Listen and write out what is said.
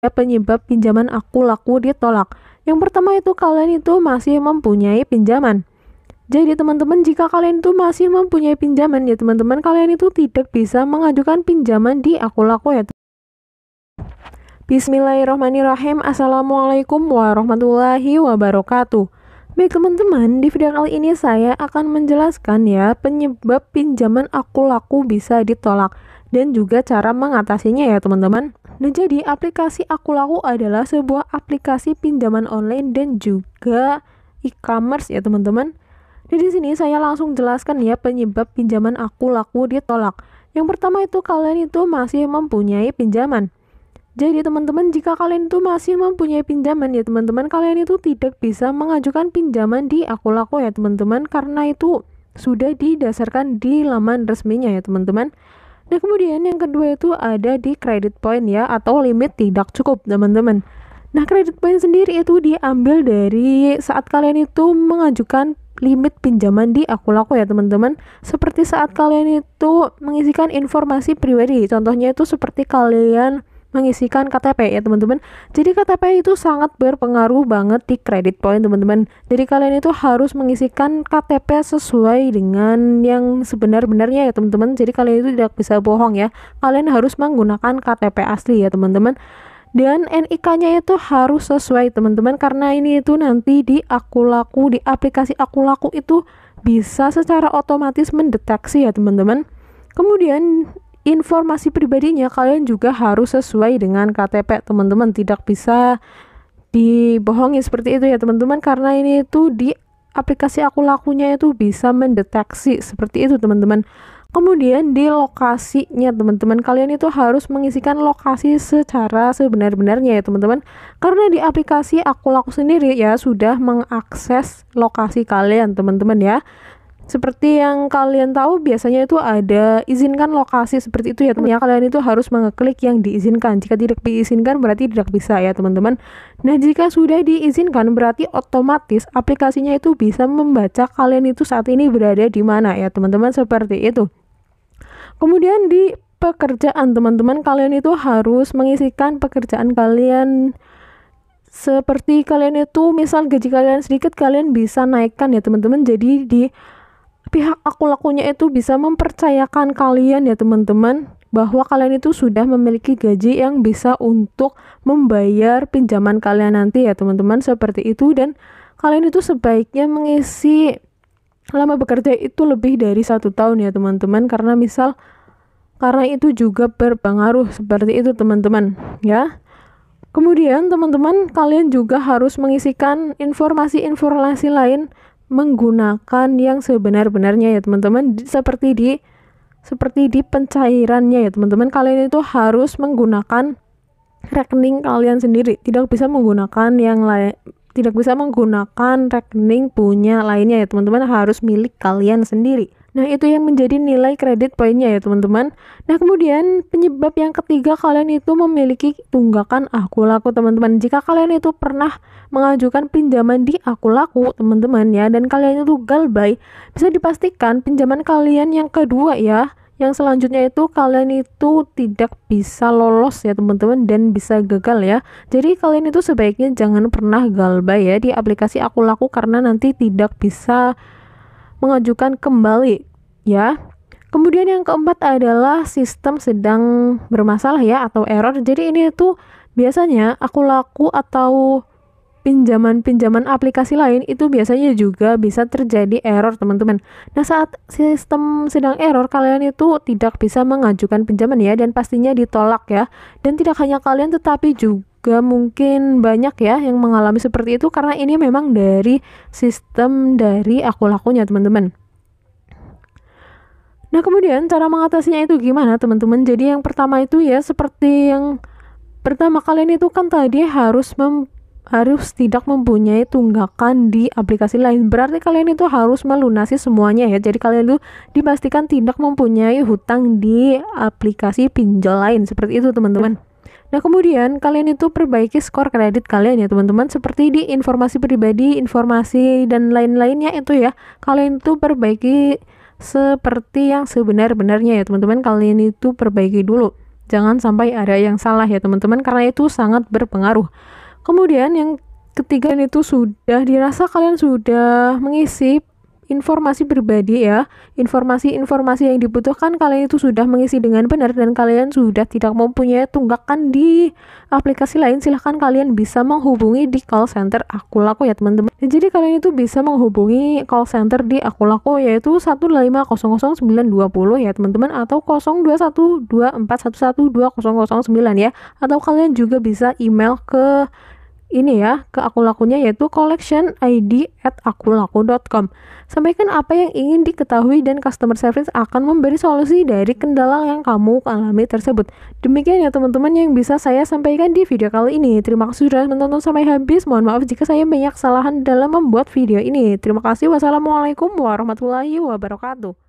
penyebab pinjaman aku laku ditolak. Yang pertama itu kalian itu masih mempunyai pinjaman. Jadi teman-teman, jika kalian itu masih mempunyai pinjaman ya teman-teman, kalian itu tidak bisa mengajukan pinjaman di aku laku ya. Bismillahirrahmanirrahim. Assalamualaikum warahmatullahi wabarakatuh. Baik teman-teman, di video kali ini saya akan menjelaskan ya penyebab pinjaman aku laku bisa ditolak dan juga cara mengatasinya ya teman-teman. Nah, jadi aplikasi aku laku adalah sebuah aplikasi pinjaman online dan juga e-commerce ya teman-teman. Nah, di sini saya langsung jelaskan ya penyebab pinjaman aku laku ditolak. Yang pertama itu kalian itu masih mempunyai pinjaman. Jadi teman-teman, jika kalian itu masih mempunyai pinjaman ya teman-teman, kalian itu tidak bisa mengajukan pinjaman di aku laku ya teman-teman, karena itu sudah didasarkan di laman resminya ya teman-teman. Nah, kemudian yang kedua itu ada di credit point ya, atau limit tidak cukup teman-teman. Nah, credit point sendiri itu diambil dari saat kalian itu mengajukan limit pinjaman di aku laku ya teman-teman, seperti saat kalian itu mengisikan informasi pribadi. Contohnya itu seperti kalian mengisikan KTP ya teman-teman. Jadi KTP itu sangat berpengaruh banget di credit point teman-teman. Jadi kalian itu harus mengisikan KTP sesuai dengan yang sebenar-benarnya ya teman-teman. Jadi kalian itu tidak bisa bohong ya. Kalian harus menggunakan KTP asli ya teman-teman. Dan NIK-nya itu harus sesuai teman-teman, karena ini itu nanti di aku laku, di aplikasi aku laku itu bisa secara otomatis mendeteksi ya teman-teman. Kemudian informasi pribadinya kalian juga harus sesuai dengan KTP teman-teman, tidak bisa dibohongi seperti itu ya teman-teman, karena ini itu di aplikasi aku lakunya itu bisa mendeteksi seperti itu teman-teman. Kemudian di lokasinya teman-teman, kalian itu harus mengisikan lokasi secara sebenar-benarnya ya teman-teman, karena di aplikasi aku laku sendiri ya sudah mengakses lokasi kalian teman-teman ya. Seperti yang kalian tahu, biasanya itu ada izinkan lokasi seperti itu ya teman. Ya, kalian itu harus mengeklik yang diizinkan. Jika tidak diizinkan berarti tidak bisa ya teman-teman. Nah, jika sudah diizinkan berarti otomatis aplikasinya itu bisa membaca kalian itu saat ini berada di mana ya teman-teman, seperti itu. Kemudian di pekerjaan teman-teman, kalian itu harus mengisikan pekerjaan kalian. Seperti kalian itu misal gaji kalian sedikit, kalian bisa naikkan ya teman-teman. Jadi di pihak aku lakunya itu bisa mempercayakan kalian ya teman-teman, bahwa kalian itu sudah memiliki gaji yang bisa untuk membayar pinjaman kalian nanti ya teman-teman, seperti itu. Dan kalian itu sebaiknya mengisi lama bekerja itu lebih dari 1 tahun ya teman-teman, karena itu juga berpengaruh seperti itu teman-teman ya. Kemudian teman-teman, kalian juga harus mengisikan informasi-informasi lain menggunakan yang sebenar-benarnya ya teman-teman, seperti di pencairannya ya teman-teman. Kalian itu harus menggunakan rekening kalian sendiri, tidak bisa menggunakan rekening punya lainnya ya teman-teman, harus milik kalian sendiri. Nah, itu yang menjadi nilai kredit poinnya ya teman-teman. Nah, kemudian penyebab yang ketiga, kalian itu memiliki tunggakan aku laku teman-teman. Jika kalian itu pernah mengajukan pinjaman di aku laku teman-teman ya, dan kalian itu galbay, bisa dipastikan pinjaman kalian yang kedua ya, yang selanjutnya itu kalian itu tidak bisa lolos ya teman-teman, dan bisa gagal ya. Jadi kalian itu sebaiknya jangan pernah galbay ya di aplikasi aku laku, karena nanti tidak bisa mengajukan kembali ya. Kemudian yang keempat adalah sistem sedang bermasalah ya, atau error. Jadi ini tuh biasanya aku laku atau pinjaman aplikasi lain itu biasanya juga bisa terjadi error teman-teman. Nah, saat sistem sedang error, kalian itu tidak bisa mengajukan pinjaman ya, dan pastinya ditolak ya. Dan tidak hanya kalian, tetapi juga mungkin banyak ya yang mengalami seperti itu, karena ini memang dari sistem dari aku lakunya teman-teman. Nah, kemudian cara mengatasinya itu gimana teman-teman? Jadi yang pertama itu ya, seperti yang pertama, kalian itu kan tadi harus tidak mempunyai tunggakan di aplikasi lain. Berarti kalian itu harus melunasi semuanya ya. Jadi kalian itu dipastikan tidak mempunyai hutang di aplikasi pinjol lain, seperti itu teman-teman. Nah, kemudian kalian itu perbaiki skor kredit kalian ya teman-teman, seperti di informasi pribadi, informasi dan lain-lainnya itu ya. Kalian itu perbaiki seperti yang sebenar-benarnya ya teman-teman, kalian itu perbaiki dulu. Jangan sampai ada yang salah ya teman-teman, karena itu sangat berpengaruh. Kemudian yang ketiga itu sudah dirasa kalian sudah mengisi informasi pribadi ya, informasi-informasi yang dibutuhkan kalian itu sudah mengisi dengan benar dan kalian sudah tidak mempunyai tunggakan di aplikasi lain, silahkan kalian bisa menghubungi di call center Akulaku ya teman-teman. Jadi kalian itu bisa menghubungi call center di Akulaku yaitu 155000920 ya teman-teman, atau 0212411209 ya, atau kalian juga bisa email ke ini ya, ke Akulakunya yaitu collectionid@akulaku.com. Sampaikan apa yang ingin diketahui dan customer service akan memberi solusi dari kendala yang kamu alami tersebut. Demikian ya teman-teman yang bisa saya sampaikan di video kali ini. Terima kasih sudah menonton sampai habis. Mohon maaf jika saya banyak kesalahan dalam membuat video ini. Terima kasih. Wassalamualaikum warahmatullahi wabarakatuh.